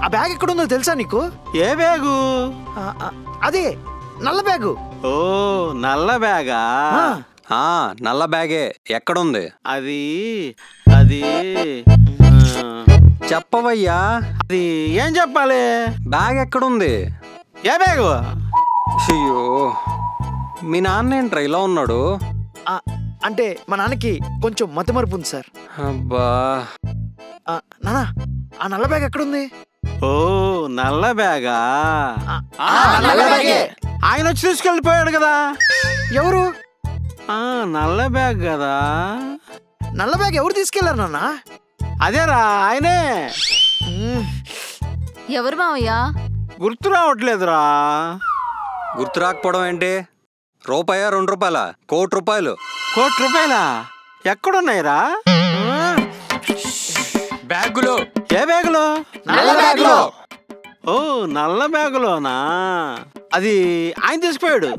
ఆ బ్యాగ్ ఎక్కడుందో తెలుసా నీకు? ఏ బ్యాగు? అదే నల్ల బ్యాగు. ఓ నల్ల బ్యాగా? నల్ల బ్యాగే. ఎక్కడుంది అది? అది చెప్పవయ్యా. అది ఏం చెప్పాలి? బ్యాగ్ ఎక్కడుంది? ఏ బ్యాగు? అయ్యో, మీ నాన్న ఏంట్రా ఇలా ఉన్నాడు? అంటే మా నాన్నకి కొంచెం మతిమరుపు ఉంది సార్. అబ్బా. నానా, ఆ నల్ల బ్యాగ్ ఎక్కడుంది? ఓ నల్ల బ్యాగా? ఆయన వచ్చి తీసుకెళ్ళిపోయాడు కదా. ఎవరు? నల్ల బ్యాగ్ కదా. నల్ల బ్యాగ్ ఎవరు తీసుకెళ్లారు నాన్న? అదేరా ఆయనే. ఎవరు మావయ్యా? గుర్తు రావట్లేదురా. గుర్తు రాకపోవడం ఏంటి? రూపాయా 2 రూపాయల? ₹1,00,00,000. ₹1,00,00,000 ఎక్కడున్నాయిరా? బ్యాగులో. ఏ బ్యాగులో? నల్ల బ్యాగులో. ఓ నల్ల బ్యాగులోనా? అది ఆయన తీసుకుపోయాడు.